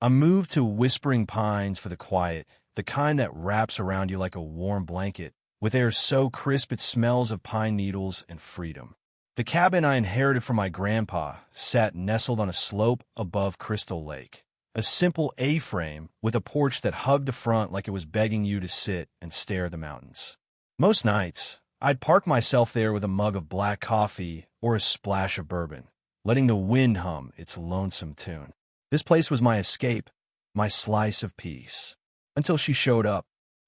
I moved to Whispering Pines for the quiet, the kind that wraps around you like a warm blanket, with air so crisp it smells of pine needles and freedom. The cabin I inherited from my grandpa sat nestled on a slope above Crystal Lake, a simple A-frame with a porch that hugged the front like it was begging you to sit and stare at the mountains. Most nights, I'd park myself there with a mug of black coffee or a splash of bourbon, letting the wind hum its lonesome tune. This place was my escape, my slice of peace. Until she showed up.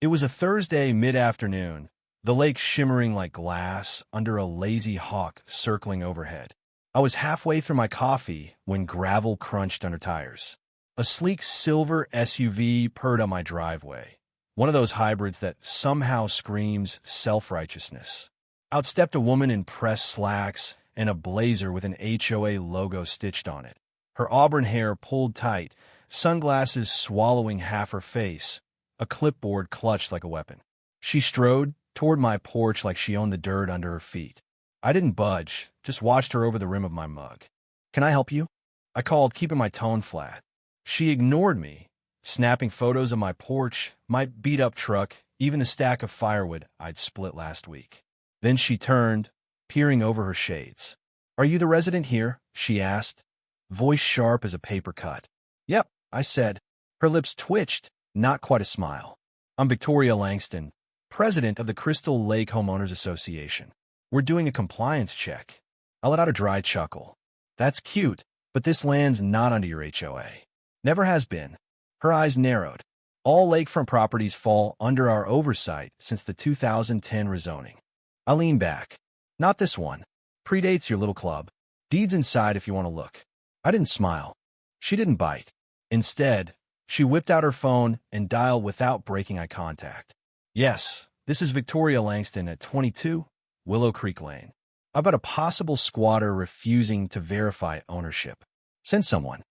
It was a Thursday mid-afternoon, the lake shimmering like glass under a lazy hawk circling overhead. I was halfway through my coffee when gravel crunched under tires. A sleek silver SUV purred on my driveway, one of those hybrids that somehow screams self-righteousness. Out stepped a woman in pressed slacks and a blazer with an HOA logo stitched on it. Her auburn hair pulled tight, sunglasses swallowing half her face, a clipboard clutched like a weapon. She strode toward my porch like she owned the dirt under her feet. I didn't budge, just watched her over the rim of my mug. "Can I help you?" I called, keeping my tone flat. She ignored me, snapping photos of my porch, my beat-up truck, even a stack of firewood I'd split last week. Then she turned, peering over her shades. "Are you the resident here?" she asked, voice sharp as a paper cut. "Yep," I said. Her lips twitched, not quite a smile. "I'm Victoria Langston, president of the Crystal Lake Homeowners Association. We're doing a compliance check." I let out a dry chuckle. "That's cute, but this land's not under your HOA. Never has been." Her eyes narrowed. "All lakefront properties fall under our oversight since the 2010 rezoning." I leaned back. "Not this one. Predates your little club. Deeds inside if you want to look." I didn't smile. She didn't bite. Instead, she whipped out her phone and dialed without breaking eye contact. "Yes, this is Victoria Langston at 22 Willow Creek Lane. About a possible squatter refusing to verify ownership. Send someone."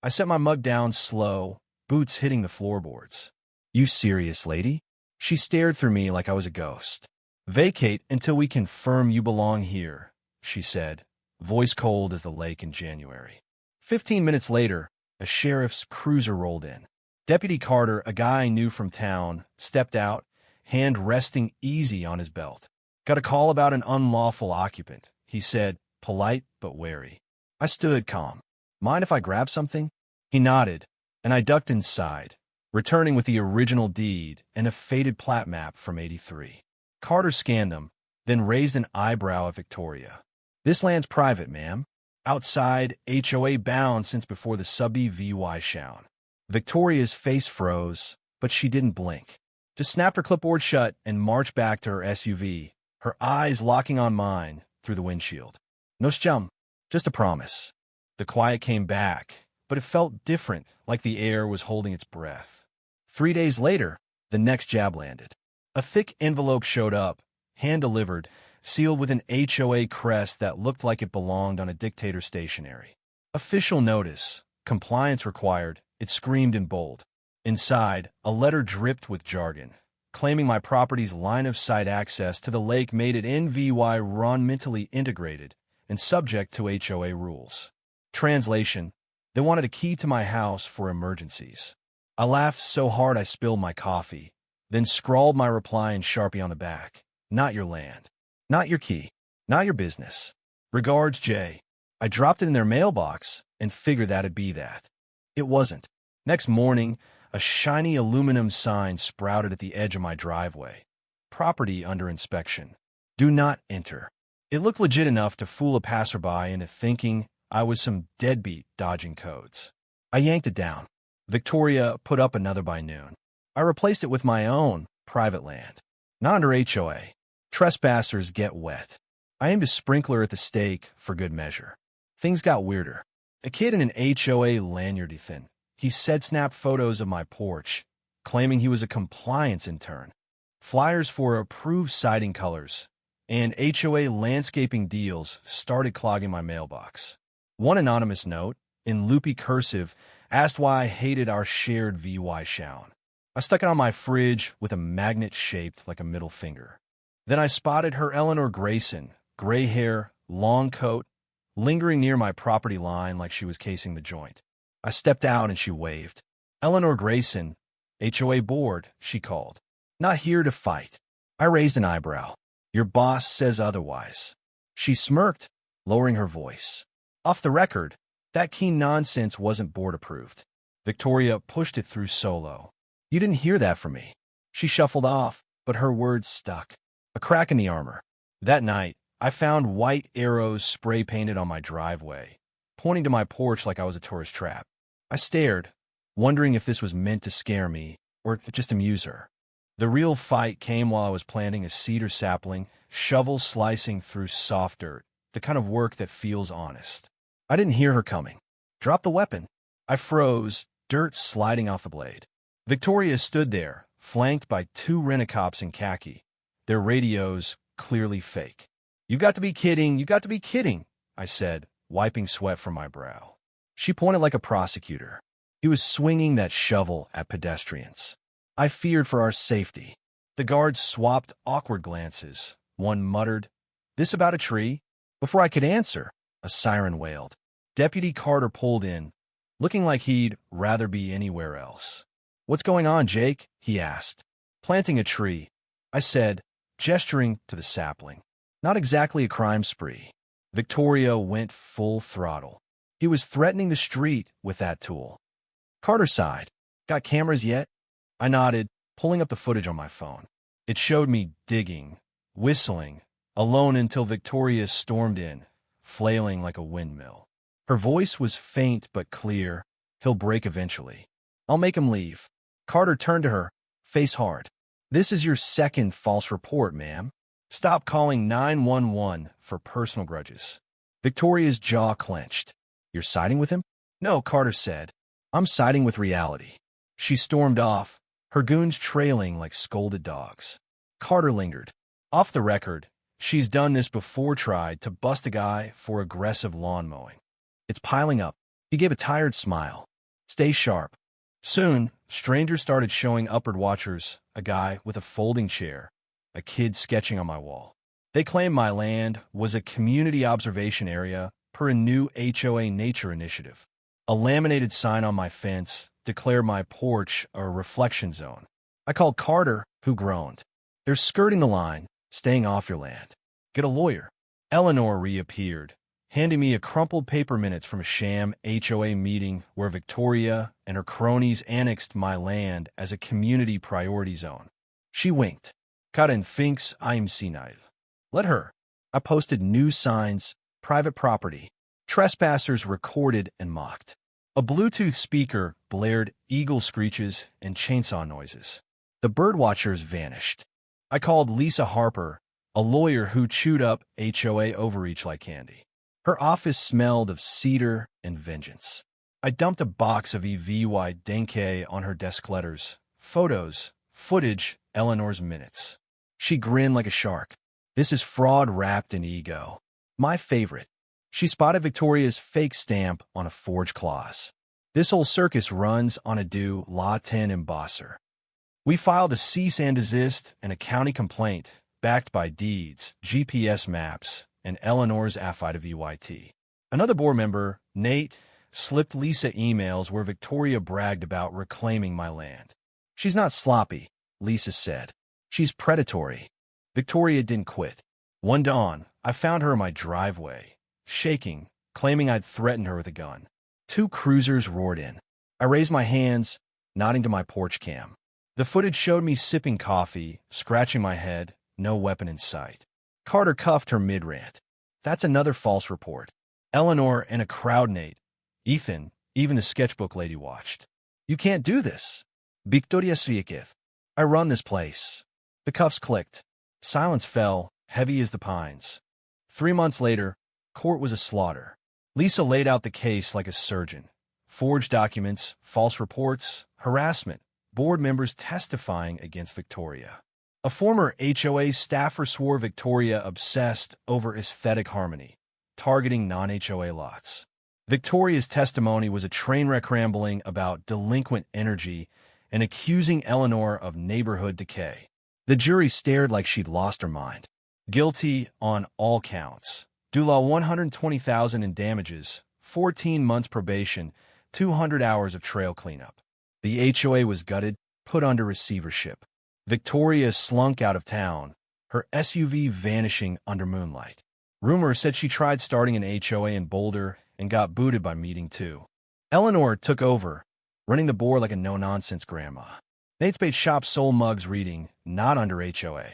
I set my mug down slow, boots hitting the floorboards. "You serious, lady?" She stared through me like I was a ghost. "Vacate until we confirm you belong here," she said, voice cold as the lake in January. 15 minutes later, a sheriff's cruiser rolled in. Deputy Carter, a guy I knew from town, stepped out, hand resting easy on his belt. "Got a call about an unlawful occupant," he said, polite but wary. I stood calm. "Mind if I grab something?" He nodded, and I ducked inside, returning with the original deed and a faded plat map from '83. Carter scanned them, then raised an eyebrow at Victoria. "This land's private, ma'am. Outside, HOA bound since before the subby VY shown." Victoria's face froze, but she didn't blink. Just snapped her clipboard shut and marched back to her SUV, her eyes locking on mine through the windshield. "No scum, just a promise." The quiet came back, but it felt different, like the air was holding its breath. 3 days later, the next jab landed. A thick envelope showed up, hand-delivered, sealed with an HOA crest that looked like it belonged on a dictator stationery. "Official notice. Compliance required," it screamed in bold. Inside, a letter dripped with jargon, claiming my property's line-of-sight access to the lake made it environmentally integrated and subject to HOA rules. Translation: they wanted a key to my house for emergencies. I laughed so hard I spilled my coffee, then scrawled my reply in Sharpie on the back. "Not your land. Not your key. Not your business. Regards, Jay." I dropped it in their mailbox and figured that'd be that. It wasn't. Next morning, a shiny aluminum sign sprouted at the edge of my driveway. "Property under inspection. Do not enter." It looked legit enough to fool a passerby into thinking I was some deadbeat dodging codes. I yanked it down. Victoria put up another by noon. I replaced it with my own private land. Not under HOA. Trespassers get wet. I aimed a sprinkler at the stake for good measure. Things got weirder. A kid in an HOA lanyard thin. He said snapped photos of my porch, claiming he was a compliance intern. Flyers for approved siding colors and HOA landscaping deals started clogging my mailbox. One anonymous note, in loopy cursive, asked why I hated our shared VY shown. I stuck it on my fridge with a magnet shaped like a middle finger. Then I spotted her Eleanor Grayson, gray hair, long coat, lingering near my property line like she was casing the joint. I stepped out and she waved. Eleanor Grayson, HOA board, she called. Not here to fight. I raised an eyebrow. Your boss says otherwise. She smirked, lowering her voice. Off the record, that keen nonsense wasn't board approved. Victoria pushed it through solo. You didn't hear that from me. She shuffled off, but her words stuck. A crack in the armor. That night, I found white arrows spray painted on my driveway, pointing to my porch like I was a tourist trap. I stared, wondering if this was meant to scare me or just amuse her. The real fight came while I was planting a cedar sapling, shovel slicing through soft dirt, the kind of work that feels honest. I didn't hear her coming. Drop the weapon. I froze, dirt sliding off the blade. Victoria stood there, flanked by two rent-a-cops in khaki, their radios clearly fake. "You got to be kidding, you got to be kidding," I said, wiping sweat from my brow. She pointed like a prosecutor. He was swinging that shovel at pedestrians. I feared for our safety. The guards swapped awkward glances. One muttered, "This about a tree?" Before I could answer, a siren wailed. Deputy Carter pulled in, looking like he'd rather be anywhere else. "What's going on, Jake?" he asked. "Planting a tree," I said, gesturing to the sapling. Not exactly a crime spree. Victoria went full throttle. He was threatening the street with that tool. Carter sighed. "Got cameras yet?" I nodded, pulling up the footage on my phone. It showed me digging, whistling, alone until Victoria stormed in, flailing like a windmill. Her voice was faint but clear. "He'll break eventually. I'll make him leave." Carter turned to her, face hard. "This is your second false report, ma'am. Stop calling 911 for personal grudges." Victoria's jaw clenched. "You're siding with him?" "No," Carter said. "I'm siding with reality." She stormed off, her goons trailing like scolded dogs. Carter lingered. "Off the record, she's done this before, tried to bust a guy for aggressive lawn mowing. It's piling up." He gave a tired smile. "Stay sharp." Soon, strangers started showing upward watchers, a guy with a folding chair, a kid sketching on my wall. They claimed my land was a community observation area per a new HOA nature initiative. A laminated sign on my fence declared my porch a reflection zone. I called Carter, who groaned. "They're skirting the line, staying off your land. Get a lawyer." Eleanor reappeared, handing me a crumpled paper minutes from a sham HOA meeting where Victoria and her cronies annexed my land as a community priority zone. She winked. "Karen thinks I'm senile. Let her." I posted new signs, private property. Trespassers recorded and mocked. A Bluetooth speaker blared eagle screeches and chainsaw noises. The birdwatchers vanished. I called Lisa Harper, a lawyer who chewed up HOA overreach like candy. Her office smelled of cedar and vengeance. I dumped a box of EVY Denke on her desk letters, photos, footage, Eleanor's minutes. She grinned like a shark. "This is fraud wrapped in ego." My favorite. She spotted Victoria's fake stamp on a forged clause. "This whole circus runs on a due La 10 embosser." We filed a cease and desist and a county complaint, backed by deeds, GPS maps, and Eleanor's affidavit VYT. Another board member, Nate, slipped Lisa emails where Victoria bragged about reclaiming my land. "She's not sloppy," Lisa said. "She's predatory." Victoria didn't quit. One dawn, I found her in my driveway, shaking, claiming I'd threatened her with a gun. Two cruisers roared in. I raised my hands, nodding to my porch cam. The footage showed me sipping coffee, scratching my head, no weapon in sight. Carter cuffed her mid-rant. "That's another false report." Eleanor and a crowd, Nate, Ethan, even the sketchbook lady watched. "You can't do this." Victoria Sviekith. "I run this place." The cuffs clicked. Silence fell, heavy as the pines. 3 months later, court was a slaughter. Lisa laid out the case like a surgeon. Forged documents, false reports, harassment, board members testifying against Victoria. A former HOA staffer swore Victoria obsessed over aesthetic harmony, targeting non-HOA lots. Victoria's testimony was a train wreck rambling about delinquent energy and accusing Eleanor of neighborhood decay. The jury stared like she'd lost her mind. Guilty on all counts. Dula $120,000 in damages, 14 months probation, 200 hours of trail cleanup. The HOA was gutted, put under receivership. Victoria slunk out of town, her SUV vanishing under moonlight. Rumor said she tried starting an HOA in Boulder and got booted by meeting two. Eleanor took over, running the board like a no-nonsense grandma. Nate's Bait Shop sold mugs reading, "Not under HOA."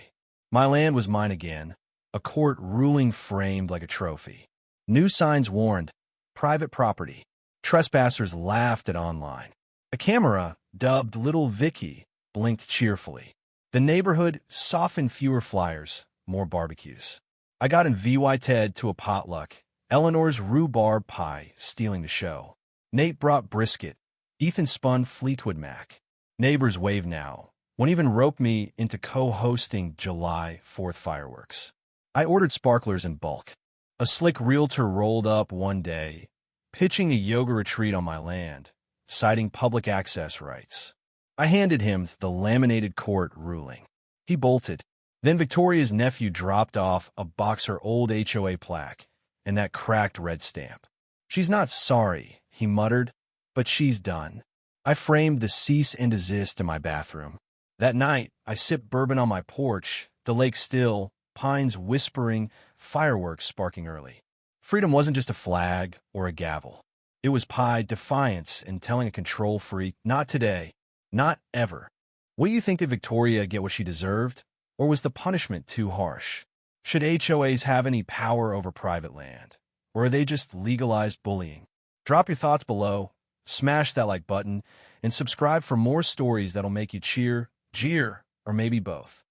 My land was mine again, a court ruling framed like a trophy. New signs warned, "Private property." Trespassers laughed at online. A camera, dubbed Little Vicky, blinked cheerfully. The neighborhood softened, fewer flyers, more barbecues. I got invited to a potluck, Eleanor's rhubarb pie stealing the show. Nate brought brisket, Ethan spun Fleetwood Mac. Neighbors wave now, won't even rope me into co-hosting July 4th fireworks. I ordered sparklers in bulk. A slick realtor rolled up one day, pitching a yoga retreat on my land, citing public access rights. I handed him the laminated court ruling. He bolted. Then Victoria's nephew dropped off a box her old HOA plaque and that cracked red stamp. "She's not sorry," he muttered, "but she's done." I framed the cease and desist in my bathroom. That night, I sipped bourbon on my porch, the lake still, pines whispering, fireworks sparking early. Freedom wasn't just a flag or a gavel. It was pie, defiance, and telling a control freak, "Not today. Not ever." What do you think? Did Victoria get what she deserved? Or was the punishment too harsh? Should HOAs have any power over private land? Or are they just legalized bullying? Drop your thoughts below, smash that like button, and subscribe for more stories that'll make you cheer, jeer, or maybe both.